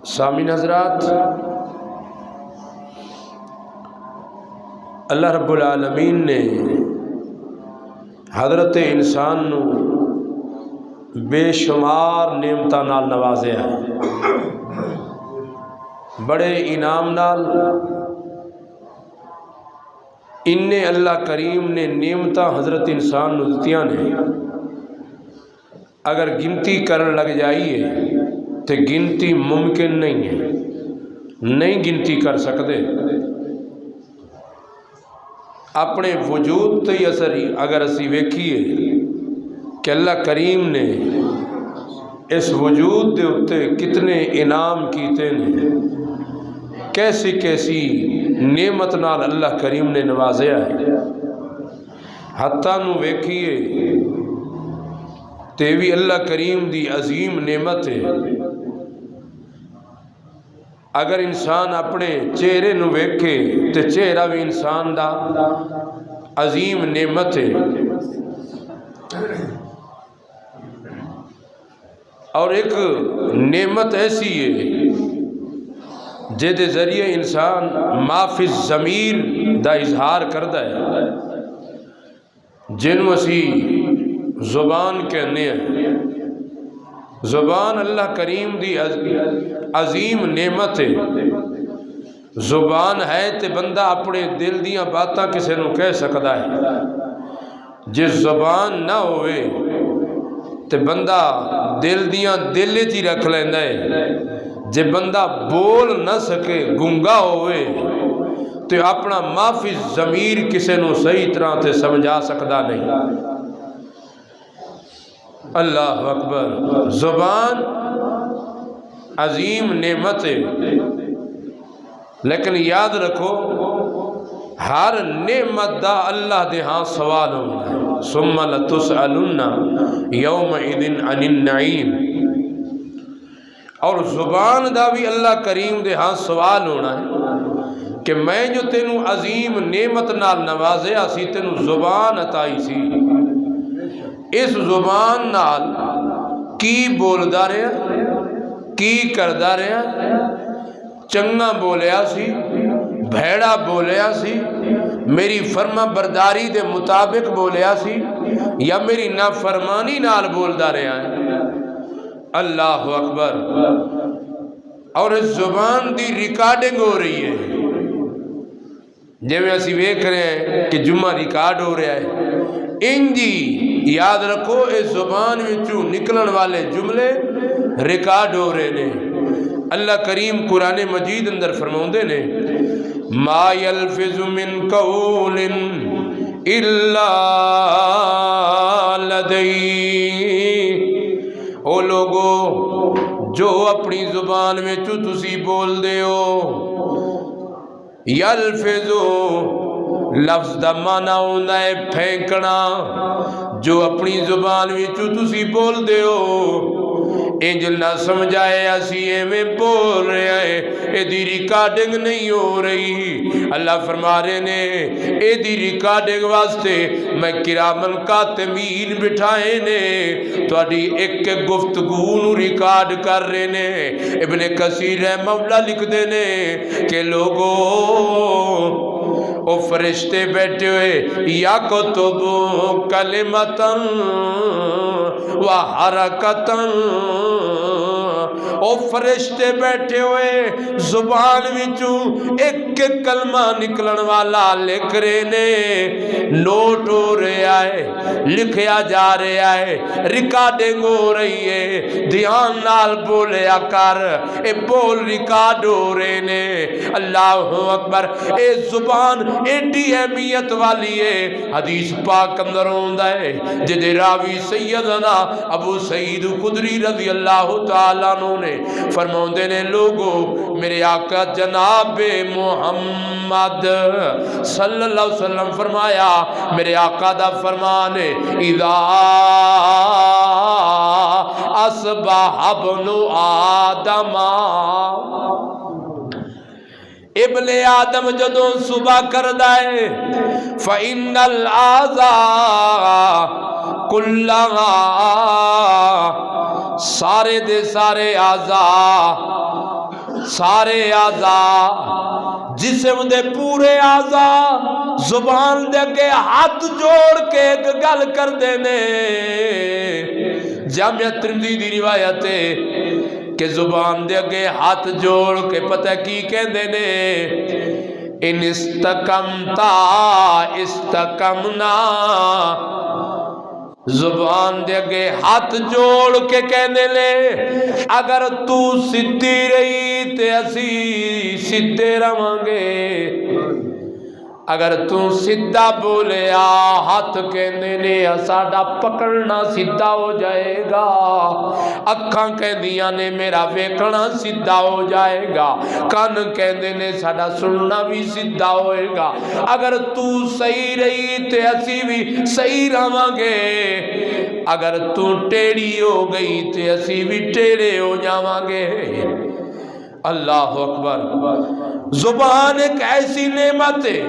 سامعین حضرات، اللہ رب العالمین نے حضرت انسان نو بے شمار نعمتاں نال نوازیا ہے، بڑے انعام نال۔ انہیں اللہ کریم نے نعمتاں حضرت انسان نو دتیاں نے، اگر گنتی کرن لگ جائیے تو گنتی ممکن نہیں ہے، نہیں گنتی کر سکتے۔ اپنے وجود تے اثر اگر اسی ویکھیے کہ اللہ کریم نے اس وجود دے اتے کتنے انعام کیتے نے، کیسی کیسی نعمت نال اللہ کریم نے نوازیا ہے۔ حتیٰ نو ویکھیے تے بھی اللہ کریم دی عظیم نعمت ہے۔ اگر انسان اپنے چہرے نو ویکھے تے چہرہ بھی انسان دا عظیم نعمت ہے، اور ایک نعمت ایسی ہے جے دے ذریعے انسان ما فی الضمیر دا اظہار کردا ہے، جنوں اسی زبان کہنے ہیں۔ زبان اللہ کریم دی عظیم نعمت ہے۔ زبان ہے تے بندہ اپنے دل دیاں باتاں کسے نو کہہ سکدا ہے، جس زبان نہ ہوئے تے بندہ دل دیاں دل چ رکھ لیندا ہے۔ جے بندہ بول نہ سکے، گنگا ہوئے تے اپنا ما فی الضمیر کسے نو صحیح طرح تے سمجھا سکدا نہیں۔ اللہ اکبر۔ زبان عظیم نعمت ہے، لیکن یاد رکھو ہر نعمت دا اللہ دے ہاں سوال ہونا ہے۔ ثم لتسألن یومئذ عن النعیم۔ اور زبان دا بھی اللہ کریم دے ہاں سوال ہونا ہے کہ میں جو تینوں عظیم نعمت نال نوازیا سی، تینوں زبان عطائی سی، اس زبان نال کی بولدا رہا، کی کردا رہا، چنگا بولیا سی، بھیڑا بولیا سی، میری فرما برداری دے مطابق بولیا سی، یا میری نافرمانی نال بولدا رہا ہے۔ اللہ اکبر۔ اور اس زبان دی ریکارڈنگ ہو رہی ہے، جی میں اسی ویکھ رہے ہیں کہ جمعہ ریکارڈ ہو رہا ہے، انجی یاد رکھو اس زبان وچوں نکلن والے جملے ریکارڈ ہو رہے نے۔ اللہ کریم قرآن مجید اندر فرماؤندے نے، ما یلفظ من قول الا لدیہ۔ او لوگو جو اپنی زبان وچوں تسی بول دے ہو، یلفظو لفظ دا معنی ہوندا ہے پھینکنا، جو اپنی زبان وچوں تسی بول دے ہو، انج نہ سمجھائے اسی ایویں بول رہے ہیں، اے دی ریکارڈنگ نہیں ہو رہی۔ اللہ فرما رہے نے اے دی ریکارڈنگ واسطے میں کرامن کاتبین بٹھائے نے، تہاڈی ایک ایک گفتگو نو ریکارڈ کر رہے نے۔ ابن کثیر مولا لکھ دے نے کہ لوگو او فرشتے بیٹھے ہوئے یا کتب کلمتن و حرکتن، او فرشتے بیٹھے ہوئے زبان وچوں ایک ایک کلمہ نکلن والا لکھ رہے نے، نوٹ ہو رہا ہے، لکھیا جا رہا ہے، ریکارڈنگ ہو رہی ہے۔ دھیان نال بولیا کر، اے بول ریکارڈ ہو رہے نے۔ اللہ اکبر۔ اے زبان ایڈی اہمیت والی ہے، حدیث پاک اندر ہوندا ہے جدے راوی سیدنا ابو سعید خدری رضی اللہ تعالیٰ عنہ نے فرماؤندے نے، لوگو میرے آقا جناب محمد صلی اللہ علیہ وسلم فرمایا، میرے آقا دا فرمان ہے، اذا اصبح ابن آدم، ابن آدم جدوں صبح کردا ہے، فإن الأعضاء کلھا، سارے دے سارے اعضاء سارے آزا جسم دے پورے آزا زبان دے اگے ہاتھ جوڑ کے ایک گل کر دینے. جامعہ ترمذی دی روایت ہے کہ زبان دے اگے ہاتھ جوڑ کے پتہ کی کہندے نے ان استقمتا استقمنا. زبان دے اگے ہاتھ جوڑ کے کہنے لے اگر تو سدھی رہی تے اسی سدھے رہانگے. اگر تو سدھا بولیا ہاتھ کہنے نے ساڈا پکڑنا سدھا ہو جائے گا. اکھاں کہندیاں نے میرا ویکھنا سدھا ہو جائے گا. کان کہندے نے ساڈا سننا بھی سدھا ہوئے گا. اگر تو صحیح رہی تے اسی بھی صحیح رہانگے. اگر تو ٹیڑھی ہو گئی تے اسی بھی ٹیڑھے ہو جاواں گے. اللہ اکبر. زبان ایک ایسی نعمت ہے.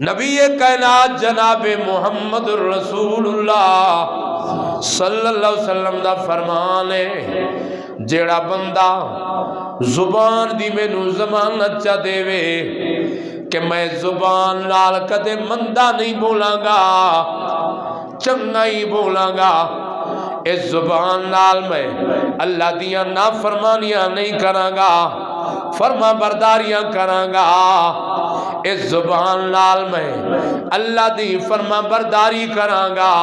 نبی کائنات جناب محمد رسول اللہ صلی اللہ علیہ وسلم دا فرمان ہے جیڑا بندہ زبان دی مینوں ضمانت چا دے وے کہ میں زبان نال کدے مندہ نہیں بولاں گا چنگا ہی بولاں گا. اس زبان نال میں اللہ دیاں نافرمانیاں نہیں کراں گا فرما برداریاں کراں گا. اس زبان نال میں اللہ دی فرما برداری کراں گا.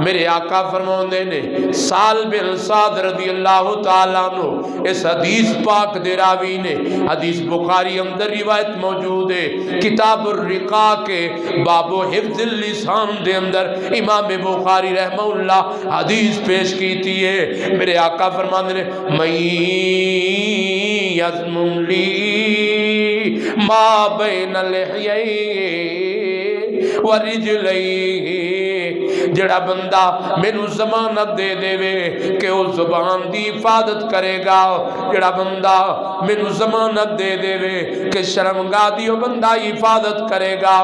میرے آقا فرماؤندے نے سال بن سعد رضی اللہ تعالیٰ عنہ اس حدیث پاک دے راوی نے حدیث بخاری اندر روایت موجود ہے کتاب الرقاق کے باب حفظ اللسان دے اندر امام بخاری رحمہ اللہ حدیث پیش کی تھی ہے. میرے آقا فرماندے نے میں یزمن لی ما بین لحیی ورجلی. جڑا بندہ مینوں ضمانت دے دے وے کہ وہ زبان دی حفاظت کرے گا. جڑا بندہ مینوں ضمانت دے دے وے کہ شرمگاہ دی وہ بندہ حفاظت کرے گا.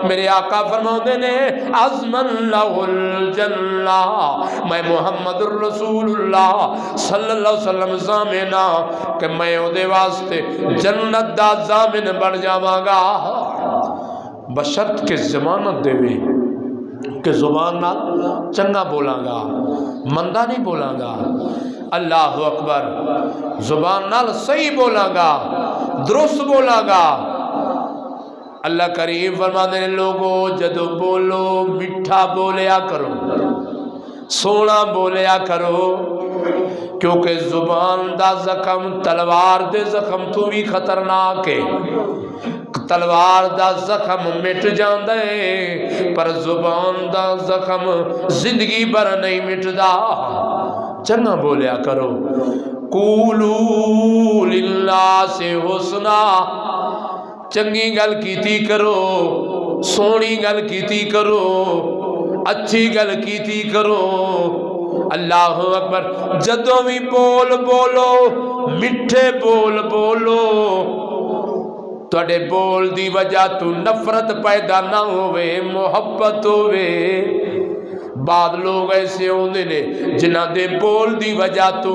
میرے آقا فرماندے نے عظمن لہ الجنہ. میں محمد الرسول اللہ صلی اللہ علیہ وسلم ضامنہ کہ میں او دے واسطے جنت دا ضامن بن جاواں گا بشرط کے ضمانت دے وے کہ زبان نال چنگا بولاں گا مندہ نہیں بولاں گا. اللہ اکبر. زبان نال صحیح بولاں گا درست بولاں گا. اللہ کریم فرماتے ہیں لوگو جدو بولو میٹھا بولیا کرو سونا بولیا کرو کیونکہ زبان دا زخم تلوار دے زخم تو بھی خطرناک ہے. تلوار دا زخم مٹ جاندے پر زبان دا زخم زندگی بھر نہیں مٹدا. چنگا بولیا کرو. قولو للناس حسنا. چنگی گل کیتی کرو سونی گل کیتی کرو اچھی گل کیتی کرو. اللہ اکبر. جدو بھی بول بولو میٹھے بول بولو. تواڈے بول دی وجہ تو نفرت پیدا نہ ہوئے محبت ہوئے. بعد لوگ ایسے ہوندے نے جنہاں دے بول دی وجہ تو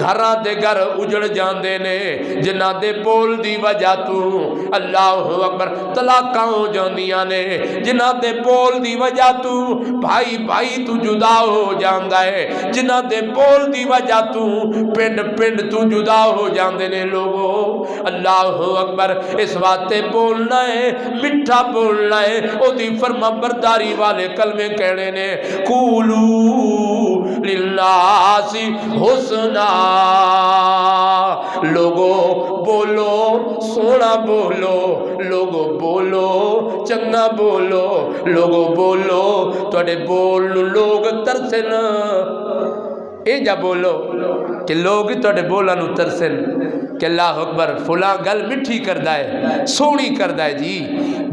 گھراں دے گھر اجڑ جاندے نے. جنہاں دے بول دی وجہ تو اللہ اکبر طلاقاں ہو جاندیاں نے. جنہاں دے بول دی وجہ تو بھائی بھائی تو جدا ہو جاندا ہے. جنہاں دے بول دی وجہ تو پنڈ پنڈ تو جدا ہو جاندے نے لوگو. اللہ اکبر. اس واسطے بولنا ہے میٹھا بولنا ہے او دی فرما برداری والے کلمے کہنے نے. قولو للناس حسنا. لوگو بولو سونا بولو لوگو بولو چنگا بولو لوگو بولو تواڈے بول لوگ ترسن. اے جا بولو کہ لوگ تواڈے بولاں نو ترسن کہ اللہ اکبر فلاں گل میٹھی کردا ہے سونی کردا ہے جی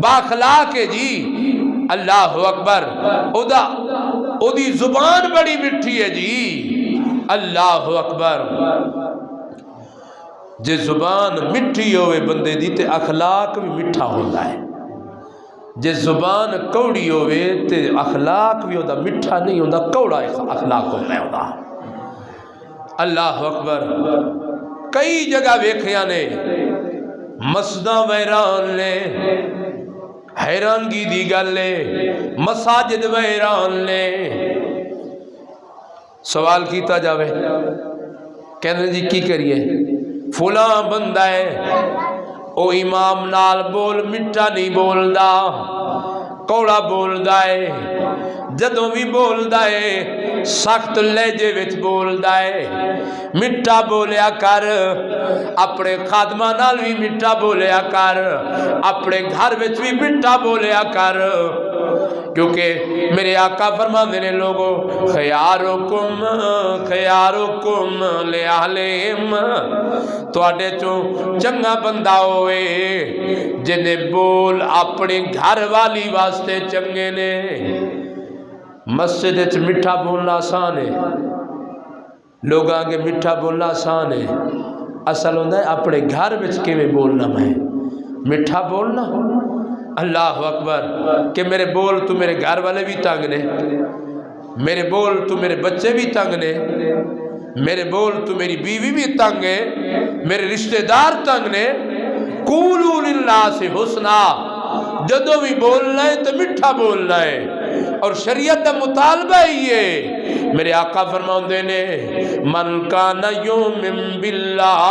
باخلاق ہے جی. اللہ اکبر. او دی زبان بڑی میٹھی ہے جی. اللہ اکبر. جے زبان میٹھی ہوئے بندے دی تے اخلاق بھی میٹھا ہوتا ہے. جے زبان کوڑی ہوئے تے اخلاق بھی ہوتا میٹھا نہیں ہوتا کوڑا اخلاق ہوتا ہے. اللہ اکبر. کئی جگہ ویکھیا نے مسجداں ویران نے، حیرانگی دی گل ہے، مساجد ویران نے۔ سوال کیتا جاوے کہنے جی کی کریے، فلاں بندہ ہے او امام نال بول مٹھا نہیں بولدا، کوڑا بولدا ہے، جدوں بھی بولدا ہے سخت لہجے وچ بولدا ہے۔ مٹھا بولیا کر، اپنے خادمہ نال بھی مٹھا بولیا کر، اپنے گھر وچ بھی مٹھا بولیا کر، کیونکہ میرے آقا فرماندے نے لوگو خیارکم خیارکم لأہلہم، تواڈے چوں چنگا بندہ ہوئے جنے بول اپنے گھر والی واسطے چنگے نے۔ مسجد وچ میٹھا بولنا آسان ہے، لوگاں کے میٹھا بولنا آسان ہے، اصل ہوندہ ہے اپنے گھر وچ کیویں بولنا میں میٹھا بولنا۔ اللہ اکبر، کہ میرے بول تو میرے گھر والے بھی تنگ نے، میرے بول تو میرے بچے بھی تنگ نے، میرے بول تو میری بیوی بھی تنگ ہے، میرے رشتہ دار تنگ نے۔ قولوا للناس حسنا، جدوں بھی بولنا ہے تو میٹھا بولنا ہے، اور شریعت کا مطالبہ ہی ہے۔ میرے آقا فرماندے نے من کان یؤمن باللہ،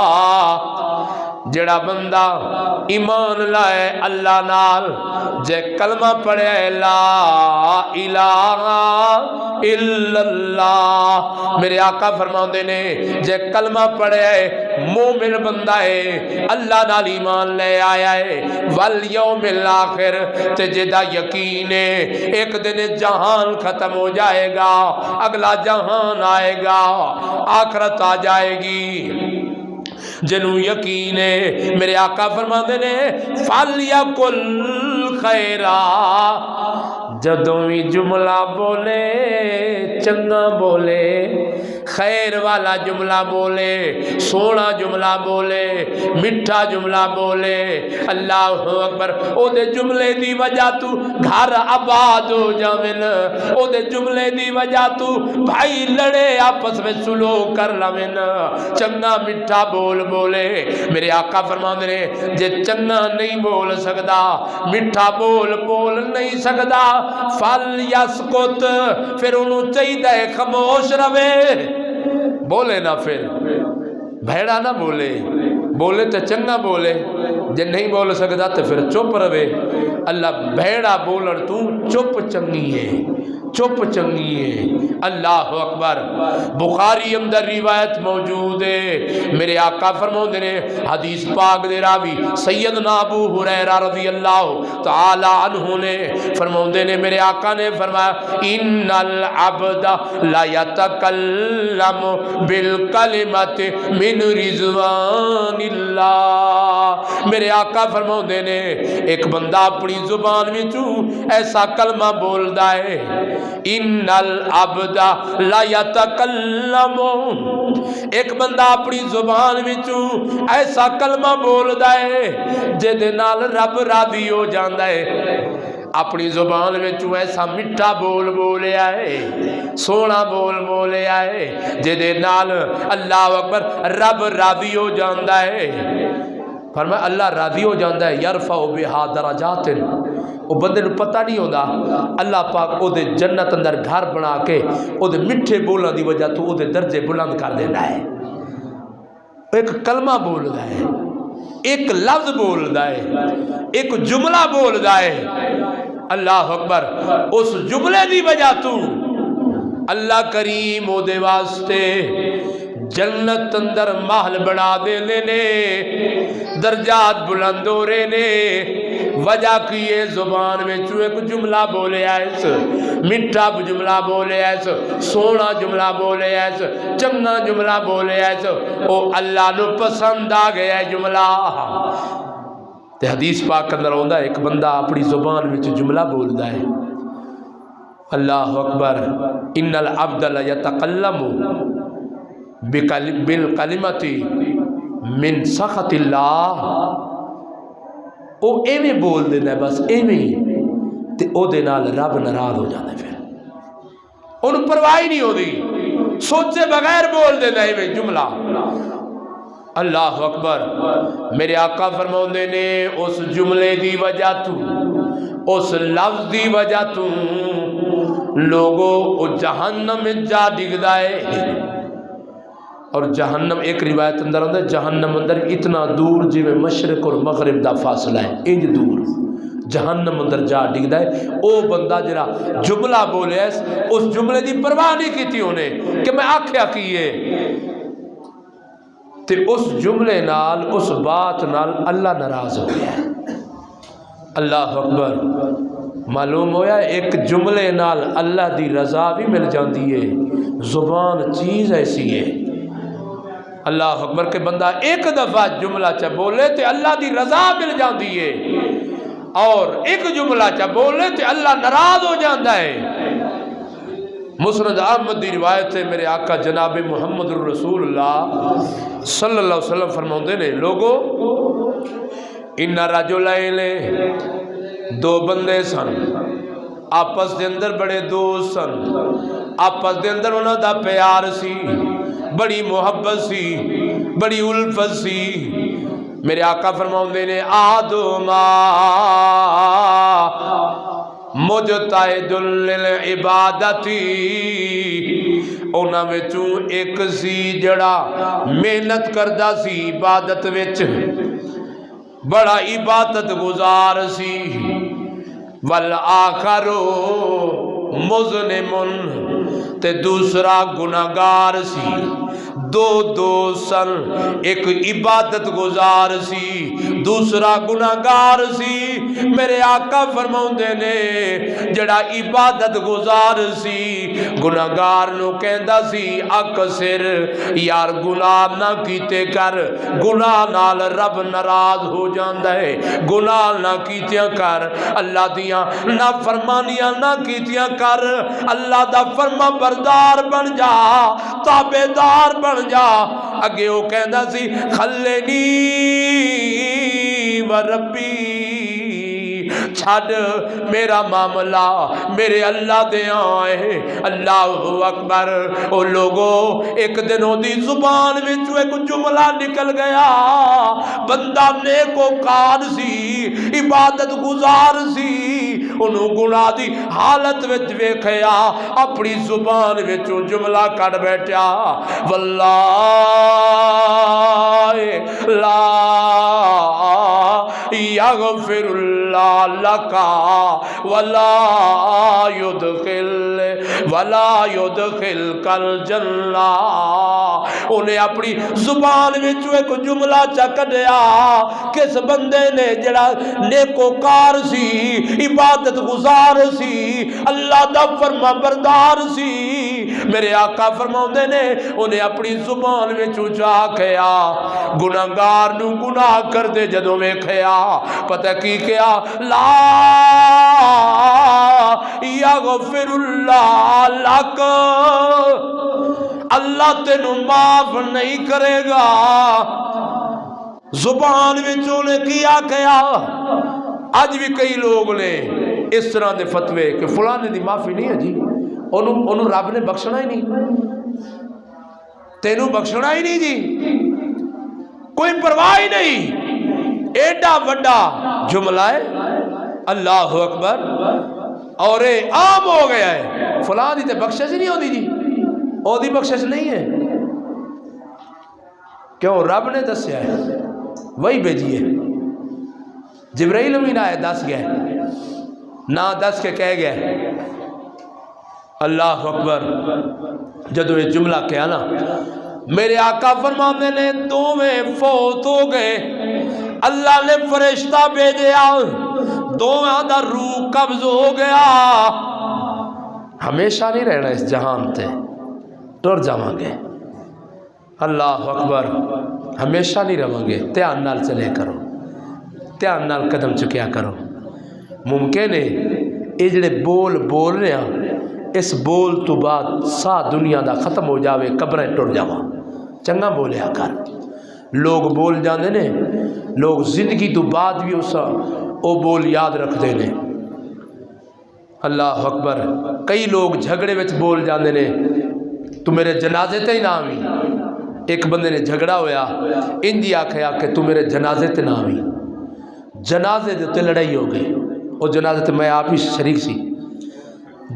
جڑا بندہ ایمان لائے اللہ نال، جے کلمہ پڑھے لا الہ الا اللہ، میرے آقا فرماندے نے جے کلمہ پڑھے مومن بندہ ہے، اللہ نال ایمان لے آیا ہے، والیوم الآخر، تے جدا یقین ہے ایک دن جہان ختم ہو جائے گا، اگلا جہان آئے گا، آخرت آ جائے گی، جنوں یقین ہے، میرے آقا فرماندے نے فَلْيَقُلْ خَيْرًا، جدوں بھی جملہ بولے چنگا بولے، خیر والا جملہ بولے، سونا جملہ بولے، مٹھا جملہ بولے۔ اللہ اکبر، او دے جملے دی وجہ تو گھر آباد ہو جاویں، او دے جملے دی وجہ تو بھائی لڑے آپس میں سلوک کر لویں، چنگا مٹھا بول بولے۔ میرے آقا فرماندے نے جے چنگا نہیں بول سکدا، مٹھا بول نہیں سکدا، فَلْيَسْكُتْ، پھر انہوں چاہیے خاموش رہے، بولے نہ، پھر بھیڑا نہ بولے، بولے تو چنگا بولے، جے نہیں بول سکدا تو پھر چپ رہے۔ اللہ بھیڑا بولن تو چپ چنگی ہے، چپ چنگی ہے۔ اللہ اکبر، بخاری اندر روایت موجود ہے، میرے آقا فرماندے نے حدیث پاک دے راوی سیدنا ابو ہریرہ رضی اللہ تعالی عنہ نے فرماندے نے، میرے آقا نے فرمایا ان العبد لا یتکلم بالکلمۃ من رضوان اللہ، میرے آقا فرماندے نے ایک بندہ اپنی زبان وچوں ایسا کلمہ بولدا ہے، ان العبد لا یتکلم، ایک بندہ اپنی زبان وچوں ایسا کلمہ بولدا ہے جے دے نال رب راضی ہو جاندا ہے۔ اپنی زبان وچوں ایسا میٹھا بول بولیا ہے، سونا بول بولیا ہے جے دے نال اللہ اکبر رب راضی ہو جاندا ہے۔ فرمایا اللہ راضی ہو جاندا ہے، یرفع بہا درجات، وہ بندے نو پتہ نہیں ہوتا، اللہ پاک او دے جنت اندر گھر بنا کے او دے میٹھے بولن دی وجہ تو او دے درجے بلند کر دینا ہے۔ ایک کلمہ بولدا ہے، ایک لفظ بولدا ہے، ایک جملہ بولدا ہے، اللہ اکبر، اس جملے دی وجہ تو اللہ کریم او دے واسطے جنت اندر محل بنا دے لینے، درجات بلند ہو رہے نے، وجہ کی یہ زبان میں ایک جملہ بولے ایس، مٹھا جملہ بولے ایس، سونا جملہ بولے ایس، چنگا جملہ بولے ایس، او اللہ نو پسند آ گیا جملہ۔ تے حدیث پاک اندر ہوندہ ایک بندہ اپنی زبان میں جملہ بولدا ہے، اللہ اکبر، ان العبد لیتکلم بالکلمۃ من سخط اللہ، او ایویں بول دینا ہے، بس ایویں، تے او دے نال رب ناراض ہو جانا ہے، پھر انہوں پرواہ نہیں ہوتی، سوچے بغیر بول دینا ایویں جملہ۔ اللہ اکبر. میرے آقا فرماؤندے نے اس جملے دی وجہ تو اس لفظ دی وجہ تو لوگوں او جہنم جا ڈگدا ہے. اور جہنم ایک روایت اندر آتا ہے جہنم اندر اتنا دور جی میں مشرق اور مغرب دا فاصلہ ہے انج دور جہنم اندر جا ڈگدا ہے. او بندہ جڑا جملہ بولے اس جملے دی پرواہ نہیں کیتی انہیں کہ میں آکھیا کیے تے اس جملے نال اس بات نال اللہ ناراض ہو گیا. اللہ اکبر. معلوم ہویا ایک جملے نال اللہ دی رضا بھی مل جاندی ہے. زبان چیز ایسی ہے اللہ اکبر کہ بندہ ایک دفعہ جملہ چا بولے تے اللہ دی رضا مل جاندی ہے اور ایک جملہ چا بولے تے اللہ ناراض ہو جاندہ ہے. مسند احمد دی روایت ہے میرے آقا جناب محمد رسول اللہ صلی اللہ علیہ وسلم فرماؤندے نے لوگو ان رجلین دو بندے سن آپس دے اندر بڑے دوست سن آپس دے اندر انہوں دا پیار سی بڑی محبت سی بڑی الفت سی. میرے آقا فرماؤندے نے آدما مجتہد للعبادتی انہاں وچوں ایک سی جڑا محنت کردا سی عبادت وچ بڑا عبادت گزار سی والآخر مذنب تے دوسرا گناہگار سی. دو دوست سن ایک عبادت گزار سی دوسرا گناہگار سی. میرے آقا فرماؤندے نے جڑا عبادت گزار سی گناہگار نو کہندا سی اکثر یار گناہ نہ کیتے کر گناہ نال رب ناراض ہو جاندا ہے. گناہ نہ کیتیاں کر اللہ دیاں نافرمانیاں نہ کیتیاں کر اللہ دا فرما بردار بن جا تابعدار بن جا. اگے وہ کہندا سی خلنی و ربی چھڑ میرا معاملہ میرے اللہ دے آئے. اللہ اکبر. او لوگوں ایک دن دی زبان وچوں ایک جملہ نکل گیا. بندہ نیکوکار سی عبادت گزار سی انہوں گناہ دی حالت وچ ویکھیا اپنی زبان وچوں جملہ کڈ بیٹھا واللہ لا یغفر اللہ لکا ولا یدخل کل جنہ. انہیں اپنی زبان وچوں ایک جملہ چا کڈیا کس بندے نے جڑا نیکوکار سی عبادت گزار سی اللہ دا فرما بردار سی. میرے آقا فرماؤندے نے انہیں اپنی زبان وچوں چا کھیا گناہگار نو گناہ کر دے جدوں ویکھیا پتہ کی کیا لا یغفر اللہ لک اللہ تینوں معاف نہیں کرے گا. زبان وچوں نے کیا کیا. اج بھی کئی لوگ نے اس طرح دے فتوے کہ فلانے دی معافی نہیں ہے جی انہوں رب نے بخشنا ہی نہیں تینوں بخشنا ہی نہیں جی کوئی پرواہ ہی نہیں. ایڈا وڈا جملہ ہے اللہ اکبر اور عام ہو گیا ہے فلاں دی تے بخشش ہی نہیں ہوتی جی او دی بخشش نہیں ہے. کیوں رب نے دسیا ہے وہی بھیجی ہے. جبرائیل امین آئے دس گئے نہ دس کے کہہ گئے. اللہ اکبر. جدو یہ جملہ کیا نا میرے آقا فرمانے نے دوویں فوت ہو گئے اللہ نے فرشتہ بھیجیا دوواں دا روح قبض ہو گیا. ہمیشہ نہیں رہنا اس جہان تے ٹر جاواں گے. اللہ اکبر. ہمیشہ نہیں رہاں گے. دھیان نال چلے کرو دھیان نال قدم چکیا کرو. ممکن ہے یہ جڑے بول رہے ہیں اس بول تو بعد سا دنیا دا ختم ہو جاوے قبریں ٹر جاواں. چنگا بولیا کر. لوگ بول جاندے نے لوگ زندگی تو بعد بھی او بول یاد رکھتے نے. اللہ اکبر. کئی لوگ جھگڑے وچ بول جاندے نے تو میرے جنازے تے ہی نہ آویں ایک بندے نے جھگڑا ہویا انجی آکھیا کہ تو میرے جنازے تے نہ آویں، جنازے دے تے لڑائی ہو گئی، وہ جنازے تے میں آپ ہی شریک سی،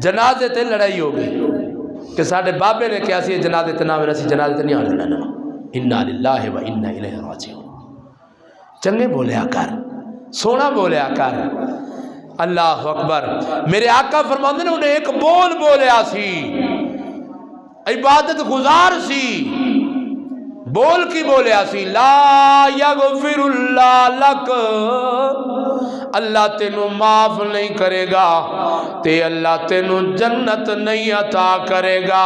جنازے تے لڑائی ہو گئی کہ ساڈے بابے نے کیا سی جنازے تے نہ آویں، اسی جنازے تے نہیں آنے لینا، انا للہ و انا الیہ راجعون۔ چنگے بولیا کر، سونا بولیا کر، اللہ اکبر۔ میرے آقا فرماندے نے انہیں ایک بول بولیا سی، عبادت گزار سی، بول کی بولیا سی، لا یغفر اللہ لک، اللہ تینوں معاف نہیں کرے گا تے اللہ تینوں جنت نہیں عطا کرے گا۔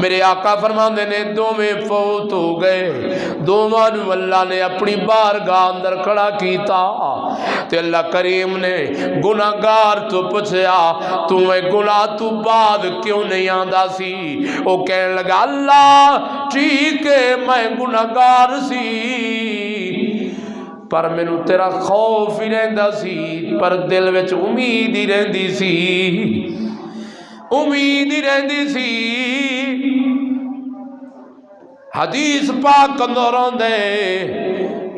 میرے آقا فرماندے نے دوویں فوت ہو گئے، دوواں نوں اللہ نے اپنی بارگاہ اندر کھڑا کیتا تے اللہ کریم نے گناہگار تو پوچھیا تو اے گناہ تو بعد کیوں نہیں آندا سی؟ او کہنے لگا اللہ ٹھیک ہے میں گناہگار سی پر مینوں تیرا خوف ہی رہندا سی، پر دل وچ امید ہی رہندی سی، امید ہی رہندی سی۔ حدیث پاک اندر آندے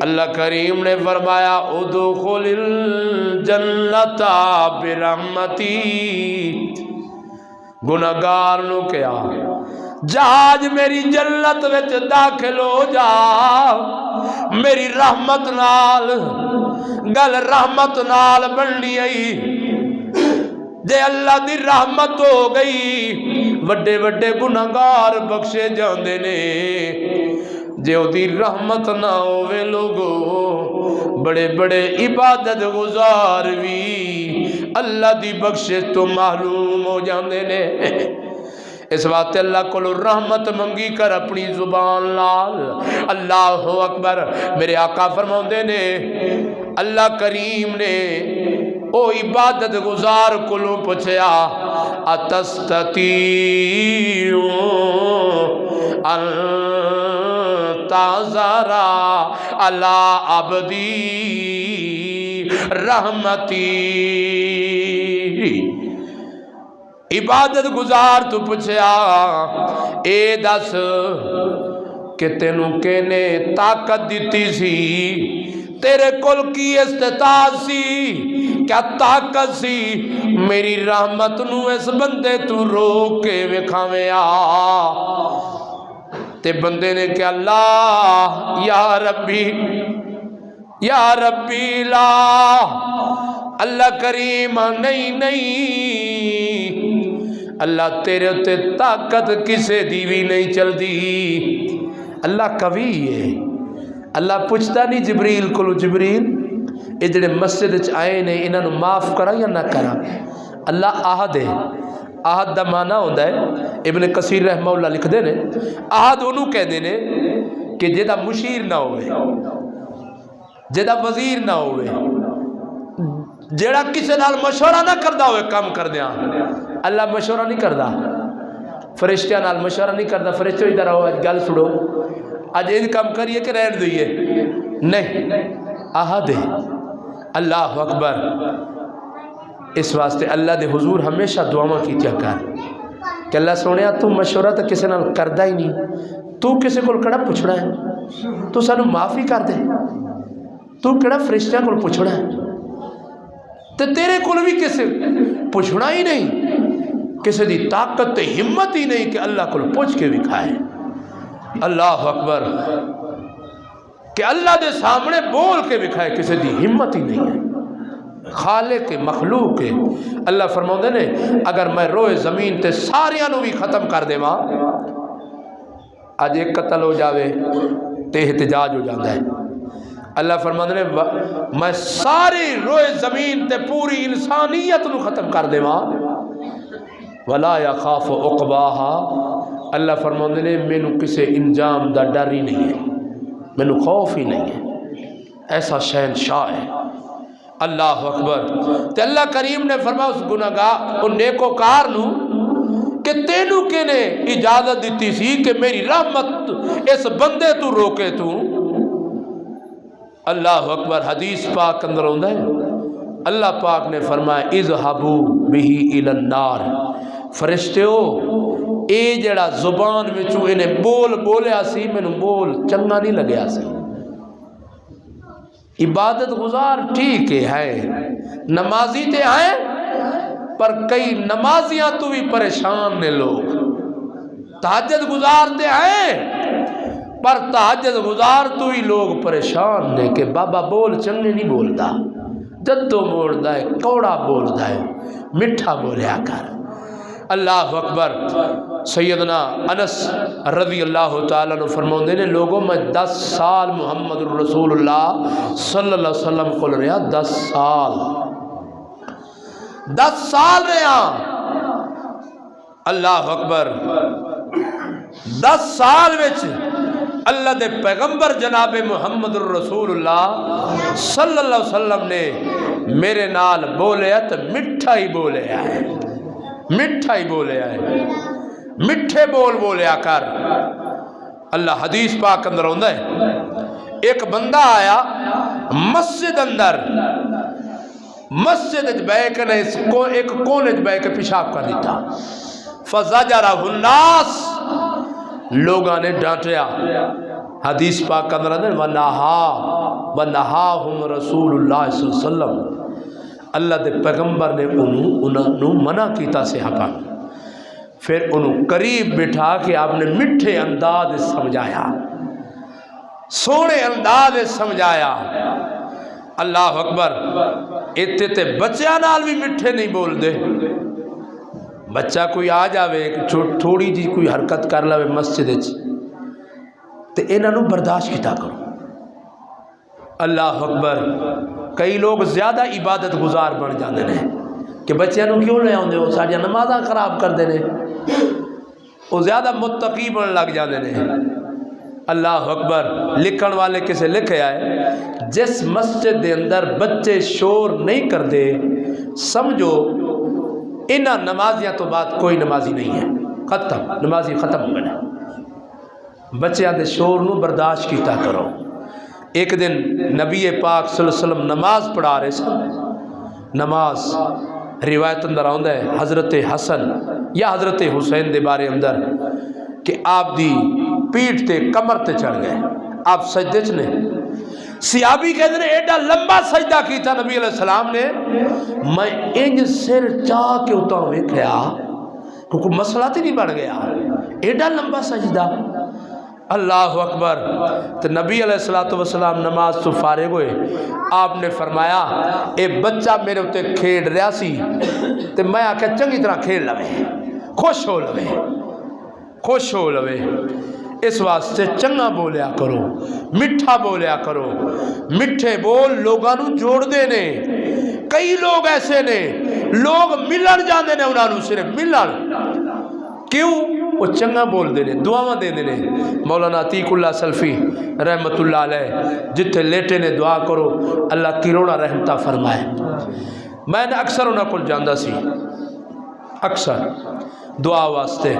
اللہ کریم نے فرمایا ادخل الجنت برحمتی، گناہگار نو کیا جاج میری جنت وچ داخل ہو جا میری رحمت نال، گل رحمت نال بننی آئی، جے اللہ دی رحمت ہو گئی وڈے وڈے گناہگار بخشے جاندے نے، جے او دی رحمت نہ ہوئے لوگو بڑے بڑے عبادت گزار بھی اللہ دی بخشش تو معلوم ہو جاندے نے۔ اس واسطے اللہ کو رحمت منگی کر اپنی زبان لال، اللہ اکبر۔ میرے آقا فرماندے نے اللہ کریم نے او عبادت گزار کلوں پوچھیا اتستطیع ان تعذر علی عبدی رحمتی، عبادت گزار تو پوچھیا اے دس کہ تینوں کہنے طاقت دیتی سی، تیرے کل کی استطاعت سی، کیا طاقت سی میری رحمت نو اس بندے تو روک کے وکھاویں آ؟ تے بندے نے کہ اللہ یا ربی لا، اللہ کریم نہیں اللہ تیرے تے طاقت کسے دی بھی نہیں چل دی، اللہ قوی ہے، اللہ پوچھتا نہیں جبریل کو جبریل یہ جڑے مسجد وچ آئے نے انہاں نوں معاف کرا یا نہ کرا؟ اللہ احد ہے، احد دا معنی ہوندا ہے، ابن کثیر رحمہ اللہ لکھدے نے احد انہوں کہندے نے کہ جدا مشیر نہ ہوئے، جدا وزیر نہ ہوئے، جڑا کسی نال مشورہ نہ کردا ہوئے کام کردیاں، اللہ مشورہ نہیں کردا، فرشتیاں نال مشورہ نہیں کردا، فرشتے ادھر آؤ اج گل سنو اج یہ کام کریے کہ رہن دئیے، نہیں احد ہے، اللہ اکبر۔ اس واسطے اللہ دے حضور ہمیشہ دعاواں کیتیا کر کہ اللہ سونیا تو مشورہ تو کسی نال کردا ہی نہیں، تو کسی کو کڑا پوچھنا ہے، تو سانو معافی کر دے، تو کڑا فرشتیاں کو پوچھنا ہے، تو تیرے کو بھی کسی پوچھنا ہی نہیں، کسی دی طاقت تے ہمت ہی نہیں کہ اللہ کو پوچھ کے بھی کھائے، اللہ اکبر، کہ اللہ دے سامنے بول کے بھی کھائے کسی دی ہمت ہی نہیں ہے، خالق مخلوق ہے۔ اللہ فرماندے نے اگر میں روئے زمین تے ساریاں نو بھی ختم کر دے ماں، آج ایک قتل ہو جاوے تے احتجاج ہو جاتا ہے، اللہ فرماندے نے میں ساری روئے زمین تے پوری انسانیت نو ختم کر دے ماں، ولا یخاف عقباہا، اللہ فرماندے نے مینوں کسے انجام دا ڈر ہی نہیں ہے، مینوں خوف ہی نہیں ہے، ایسا شہنشاہ ہے، اللہ اکبر۔ تے اللہ کریم نے فرمایا اس گناہگار ان نیکوکار نو کہ تینوں کے نے اجازت دیتی سی کہ میری رحمت اس بندے تو روکے تو، اللہ اکبر۔ حدیث پاک اندر ہوندا ہے اللہ پاک نے فرمایا اذهبوا به الى النار، فرشتو اے جڑا زبان وچوں انہیں بول بولیا سی مینوں بول چنگا نہیں لگیا سی۔ عبادت گزار ٹھیک ہے نمازی تے ہیں پر کئی نمازیاں تو بھی پریشان نے لوگ، تہجد گزارتے ہیں پر تہجد گزار تو ہی لوگ پریشان نے کہ بابا بول چنگے نہیں بولدا، جدو بولدا ہے کوڑا بولدا ہے، میٹھا بولیا کر۔ اللہ اکبر۔ سیدنا انس رضی اللہ تعالیٰ عنہ فرماتے ہیں لوگوں میں 10 سال محمد رسول اللہ صلی اللہ علیہ وسلم کو رہا، 10 سال رہا۔ اللہ اکبر۔ 10 سال وچ اللہ دے پیغمبر جناب محمد رسول اللہ صلی اللہ علیہ وسلم نے میرے نال بولے تو میٹھا ہی بولے ہے، میٹھا ہی بولے ہے، میٹھے بول بولیا کر۔ اللہ حدیث پاک اندر ہوندہ ہے ایک بندہ آیا مسجد اندر، مسجد بیک نے ایک کونے بیک پیشاب کر دیتا، فزجرہ الناس، لوگاں نے ڈانٹیا۔ حدیث پاک اندر ہے وَنَهَاهُمْ رسول اللہ صلی اللہ علیہ وسلم، اللہ دے پیغمبر نے انہوں منع کیتا صحابہ، پھر انہوں قریب بٹھا کے آپ نے میٹھے انداز سمجھایا، سونے انداز سمجھایا۔ اللہ اکبر۔ اتنے تے بچیاں نال بھی میٹھے نہیں بول دے، بچہ کوئی آ جاوے تھوڑی جی کوئی حرکت کر لے مسجد تے انہاں نوں برداشت کیتا کرو۔ اللہ اکبر۔ کئی لوگ زیادہ عبادت گزار بن جاندے نے کہ بچیاں نوں کیوں لے آؤندے ہو، ساڈیاں نمازاں خراب کر دے نے، وہ زیادہ متقی بن لگ جاندے نے۔ اللہ اکبر۔ لکھن والے کسے لکھے آئے جس مسجد دے اندر بچے شور نہیں کر دے سمجھو انہاں نمازیاں تو بعد کوئی نمازی نہیں ہے، ختم، نمازی ختم ہو گئے۔ بچیاں دے شور نو برداشت کیتا کرو۔ ایک دن نبی پاک صلی اللہ علیہ وسلم نماز پڑھا رہے سن، نماز روایت اندر آندا ہے حضرت حسن یا حضرت حسین دے بارے اندر کہ آپ دی پیٹھ تے کمر تے چڑھ گئے، آپ سجدے چ نے، صحابی کہتے ہیں ایڈا لمبا سجدہ کیتا نبی علیہ السلام نے، میں انج سر چاہ کے اتاں ویکھیا کیونکہ مسئلہ تے نہیں بڑھ گیا، ایڈا لمبا سجدہ۔ اللہ اکبر۔ تو نبی علیہ السلام نماز تو فارغ ہوئے، آپ نے فرمایا اے بچہ میرے اتے کھیڑ رہا سی تو میں آکھا چنگی طرح کھیڑ لوے، خوش ہو لوے، خوش ہو لوے۔ اس واسطے چنگا بولیا کرو، میٹھا بولیا کرو، میٹھے بول لوگاں نو جوڑ دے نے۔ کئی لوگ ایسے نے لوگ ملن جاندے نے، انہاں نو صرف ملن کیوں؟ وہ چنگا بول دے نے، دعاواں دے نے۔ مولانا عتیق اللہ سلفی رحمت اللہ علیہ جتھے لیٹے نے دعا کرو اللہ کروڑا رحمتہ فرمائے۔ میں نے اکثر انہاں کو جاندا سی، اکثر دعا واسطے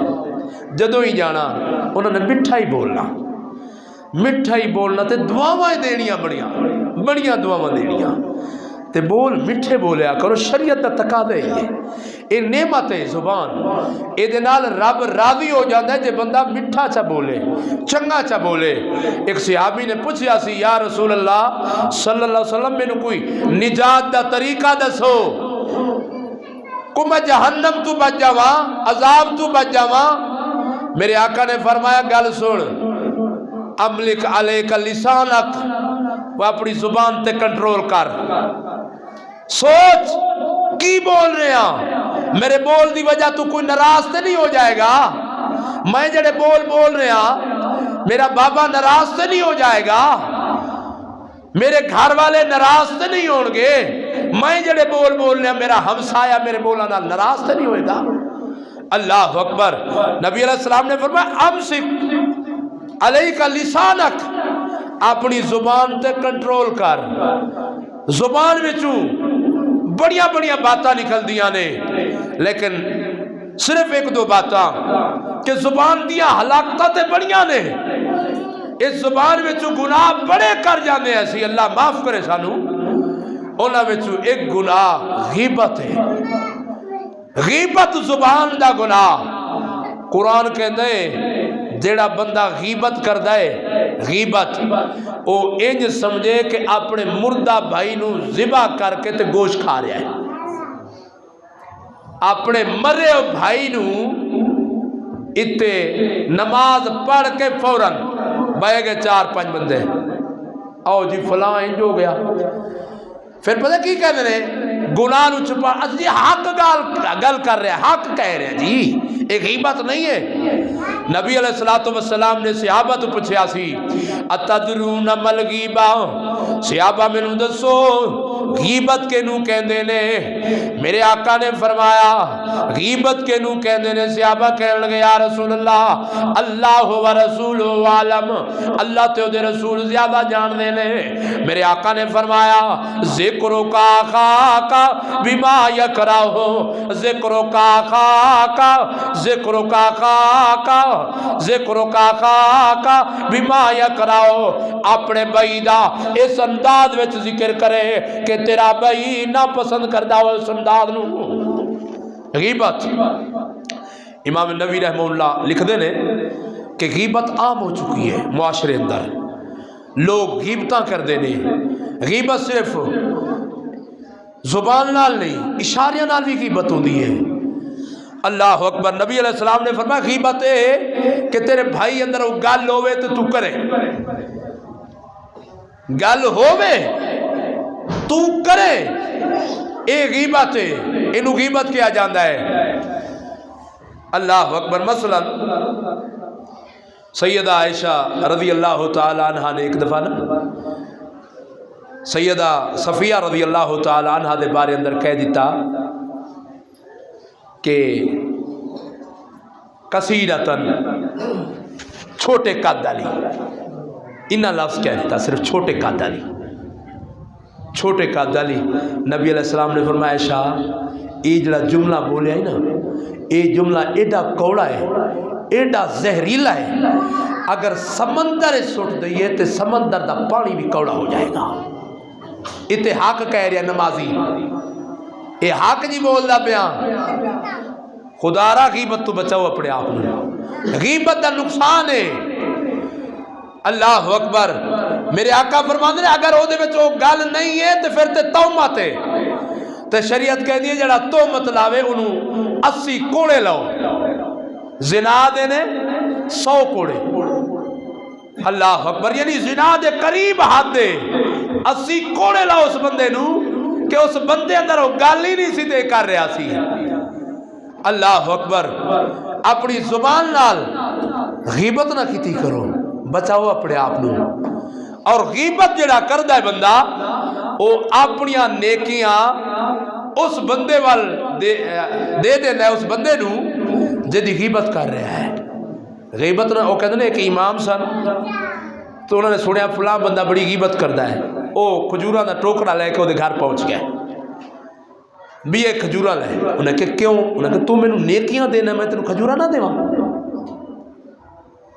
جدوں ہی جانا انہوں نے مٹھا ہی بولنا، مٹھا ہی بولنا تے دعاواں دینیاں، بڑیاں دعاواں دینیاں تے بول مٹھے بولیا کرو۔ شریعت دا تقاضا ہے یہ نعمت ہے زبان، اے دے نال رب راضی ہو جاتا ہے جے بندہ مٹھا چا بولے، چنگا چا بولے۔ ایک صحابی نے پوچھا سی یا رسول اللہ صلی اللہ علیہ وسلم مینوں کوئی نجات دا طریقہ دسو، کو میں جہنم تو بچ جاواں، عذاب تو بچ جاواں۔ میرے آقا نے فرمایا گل سن، املک علیک لسانک، وہ اپنی زبان تے کنٹرول کر، سوچ کی بول رہے ہیں، میرے بول دی وجہ تو کوئی ناراض تے نہیں ہو جائے گا، میں جڑے بول رہے ہیں میرا بابا ناراض تے نہیں ہو جائے گا، میرے گھر والے ناراض تے نہیں ہون گے، میں جڑے بول رہے ہیں میرا ہمسایہ میرے بولنا ناراض تے نہیں ہوئے گا۔ اللہ اکبر۔ نبی علیہ السلام نے فرمایا امسک علیک لسانک، اپنی زبان تے کنٹرول کر۔ زبان وچوں بڑیاں باتاں نکل دیاں نے، لیکن صرف ایک دو باتاں کہ زبان دیاں ہلاکتیں بڑیاں نے، اس زبان وچوں گناہ بڑے کر جانے ایسی، اللہ معاف کرے سانو۔ انہاں وچوں ایک گناہ غیبت ہے، غیبت زبان دا گناہ، قرآن کہندا ہے جیڑا بندہ غیبت کردا ہے، غیبت او انج سمجھے کہ اپنے مردہ بھائی نو ذبح کر کے تے گوشت کھا رہا ہے، اپنے مرے بھائی نو اتے نماز پڑھ کے فوراً بہ گئے 4-5 بندے، آؤ جی فلاں انج ہو گیا، پھر پتہ کی کہتے ہیں گناہ نو چھپا، جی حق گل کر رہے ہیں، حق کہہ رہے ہیں جی، ایک غیبت نہیں ہے۔ نبی علیہ السلام نے صحابہ تو پوچھا سی اتدرون مل غیبہ، صحابہ میں نو دسو غیبت کے نو کہندے نے؟ میرے آقا نے فرمایا غیبت کے نو کہندے نے، صحابہ کہنے لگے یا رسول اللہ اللہ و رسول عالم، اللہ تے دے رسول زیادہ جان دے نے۔ میرے آقا نے فرمایا ذکرو کا خاکا بما یکرہو، ذکرو کا خاکا، ذکرو کا خاکا، ذکرو کا خاکا بما یکرہو، اپنے بھائی دا اس انداز وچ ذکر کرے کہ تیرا بھائی نہ پسند کردہ ہو، اس انداز نو غیبت۔ امام نووی رحمہ اللہ لکھ دے نے کہ غیبت عام ہو چکی ہے معاشرے اندر، لوگ غیبتاں کر دینے، غیبت صرف زبان نال نہیں اشاریاں نال بھی غیبت ہوندی ہے۔ اللہ اکبر۔ نبی علیہ السلام نے فرمایا غیبت ہے کہ تیرے بھائی اندر وہ گل ہوئے تو تو کرے، گل ہوئے تو کرے، اے غیبت ہے، انہوں غیبت کیا جاندہ ہے۔ اللہ اکبر۔ مثلا سیدہ عائشہ رضی اللہ تعالی عنہ نے ایک دفعہ نا سیدہ صفیہ رضی اللہ تعالی عنہ دے بارے اندر کہہ دیتا کہ کثیرتن، چھوٹے قد والی، انہا لفظ کہہ دیتا صرف چھوٹے قد والی، چھوٹے قد والی۔ نبی علیہ السلام نے فرمایا عائشہ یہ جڑا جملہ بولیا ہے نا، یہ جملہ ایڈا کوڑا ہے، ایڈا زہریلا ہے، اگر سمندر سٹ دئیے تو سمندر دا پانی بھی کوڑا ہو جائے گا۔ اتنے حق کہہ رہے ہیں نمازی، یہ حق جی بول دا پیا، خدا را غیبت تو بچاؤ اپنے آپ میں، غیبت دا نقصان ہے۔ اللہ اکبر۔ میرے آقا فرماندے نے اگر وہ دے وچ وہ گل نہیں ہے تو پھر تے تہمت ہے، تے شریعت کہہ دی جڑا تہمت لاوے انہوں 80 کوڑے لاؤ، زنا دے نے 100 کوڑے۔ اللہ اکبر۔ یعنی زنا دے قریب حد دے 80 کوڑے لاؤ اس بندے نو کہ اس بندے اندر وہ گل ہی نہیں سی دے کر رہا سی۔ اللہ اکبر۔ اپنی زبان نال غیبت نہ کیتی کرو، بچاؤ اپنے آپ نو۔ اور غیبت جڑا کردہ ہے بندہ وہ اپنیاں نیکیاں اس بندے وال دے دینا ہے، اس بندے نو جدی غیبت کر رہا ہے۔ غیبت نہ وہ کہتے ہیں ایک امام سن تو انہوں نے سنیا فلاں بندہ بڑی غیبت کردہ ہے، وہ کھجوراں دا ٹوکرا لے کے وہ گھر پہنچ گیا بھی ایک کھجورا لے۔ انہیں کہ کیوں؟ انہیں کہ تو میں نیکیاں دینا میں تینوں کھجورا نہ دیواں۔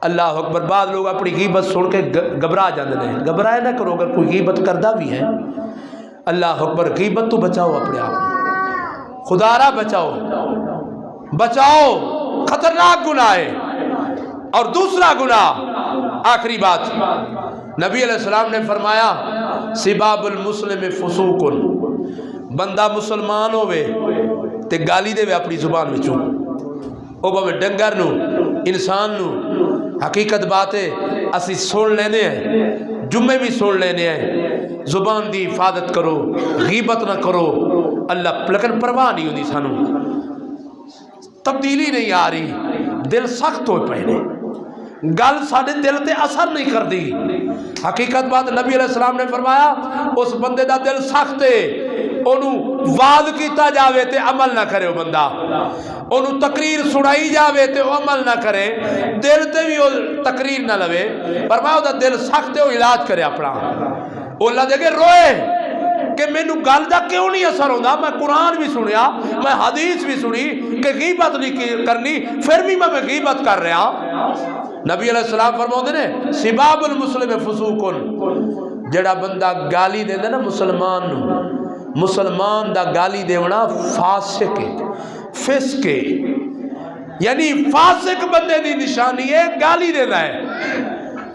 اللہ اکبر۔ بعض لوگ اپنی غیبت سن کے گھبرا جاندے ہیں، گھبرائے نہ کرو اگر کوئی غیبت کردہ بھی ہے۔ اللہ اکبر۔ غیبت تو بچاؤ اپنے آپ، خدا را بچاؤ، بچاؤ، خطرناک گناہ ہے۔ اور دوسرا گناہ، آخری بات، نبی علیہ السلام نے فرمایا سباب المسلم فسوق، بندہ مسلمان ہوئے تے گالی دے وے اپنی زبان وچوں، او بھاویں ڈنگر نو، انسان نو۔ حقیقت بات ہے اسی سن لینے ہیں، جمعے بھی سن لینے ہیں، زبان دی حفاظت کرو، غیبت نہ کرو۔ اللہ لیکن پرواہ نہیں ہوندی، سانو تبدیلی نہیں آ رہی، دل سخت ہوئے پہنے، گل ساڑھے دل تے اثر نہیں کر دی۔ حقیقت بات نبی علیہ السلام نے فرمایا اس بندے دا دل سخت ہے، انہوں وعد کیتا جاوے تے عمل نہ کرے، وہ بندہ انہوں تقریر سنائی جاوے تے وہ عمل نہ کرے، دل تے بھی وہ تقریر نہ لوے، فرمایا وہ دل سخت ہے، وہ علاج کرے اپنا۔ وہ اللہ دے کے روئے کہ میں نو گل دا کیوں نہیں اثر ہوندہ، میں قرآن بھی سنیا، میں حدیث بھی سنی کہ غیبت نہیں کرنی، پھر بھی میں غیبت کر رہا۔ نبی علیہ السلام فرماؤں دے نے سباب المسلم فسوقن، جڑا بندہ گالی دے نا مسلمان نو، مسلمان دا گالی دیونا فاسق ہے، فسق ہے۔ یعنی فاسق بندے دی نشانی ہے گالی دینا ہے.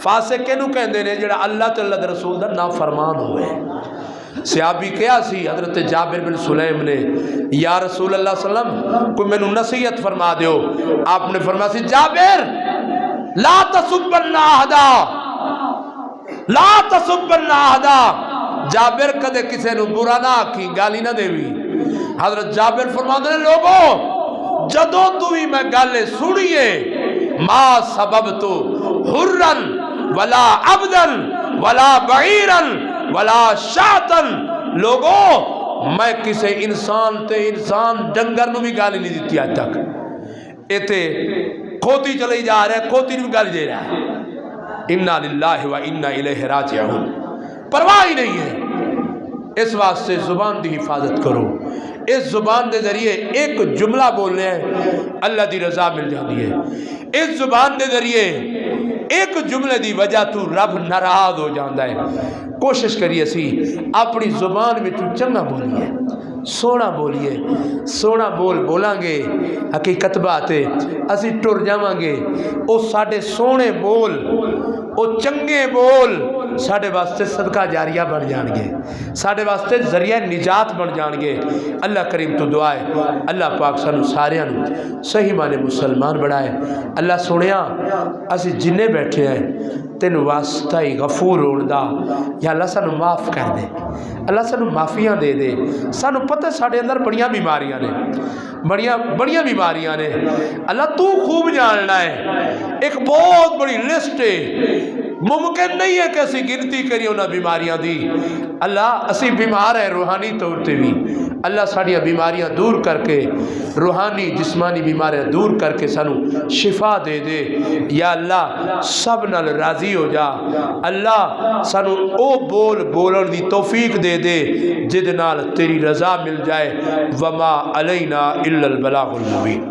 فاسق کینو کہندے نے جڑا اللہ تے اللہ دے رسول دا نافرمان ہوئے. صحابی کیا سی حضرت جابر بن سلیم نے یا رسول اللہ صلی اللہ علیہ وسلم کوئی میں نصیحت فرما دیو. آپ نے فرمایا سی جابر لا تسبن احدا لا تسبن احدا. جابر کدے کسے نو برا نہ آکھی گالی نہ دیوی. حضرت جابر فرماتے ہیں لوگوں جدوں تو بھی میں گالے سنیے ما سبب تو حرن ولا عبدن ولا بعیرن ولا شاطن. لوگوں میں کسے انسان تے انسان ڈنگر نو بھی گالی نہیں دیتی آج تک. ایتے کھوتی چلی جا رہے ہیں کھوتی نو بھی گالی دے رہا ہے. انا للہ و انا الیہ راجعون. پرواہ ہی نہیں ہے. اس واسطے زبان دی حفاظت کرو. اس زبان دے ذریعے ایک جملہ بولنے ہیں اللہ دی رضا مل جاتی ہے. اس زبان دے ذریعے ایک جملے دی وجہ تو رب ناراض ہو جاتا ہے. کوشش کریے سی اپنی زبان میں تو چنگا بولیے سونا بولیے. سونا بولاں گے حقیقت بات ہے اسی ٹر جاواں گے. او ساڈے سونے بول او چنگے بول ساڈے واسطے صدقہ جاریہ بن جان گے ساڈے واسطے ذریعہ نجات بن جان گے. اللہ کریم تو دعا ہے اللہ پاک سانو سارے صحیح معنی مسلمان بڑھائے. اللہ سنیا اسی جننے بیٹھے ہیں تین واسطہ ہی غفور ہوندہ یا اللہ سانو معاف کر دے. اللہ سانو معافیاں دے دے. سانو پتہ ساڑھے اندر بڑیاں بیماریاں نے بڑیاں بیماریاں نے. اللہ تو خوب جاننا ہے. ایک بہت بڑی لسٹ ہے. ممکن نہیں ہے کہ اسی گنتی کری انہاں بیماریاں دی. اللہ اسی بیمار ہے روحانی طور تے بھی. اللہ ساڑیاں بیماریاں دور کر کے روحانی جسمانی بیماریاں دور کر کے سانو شفا دے دے. یا اللہ سب نال راضی ہو جا. اللہ سانو او بولن دی توفیق دے دے جد نال تیری رضا مل جائے. وما علینا الا البلاغ المبین.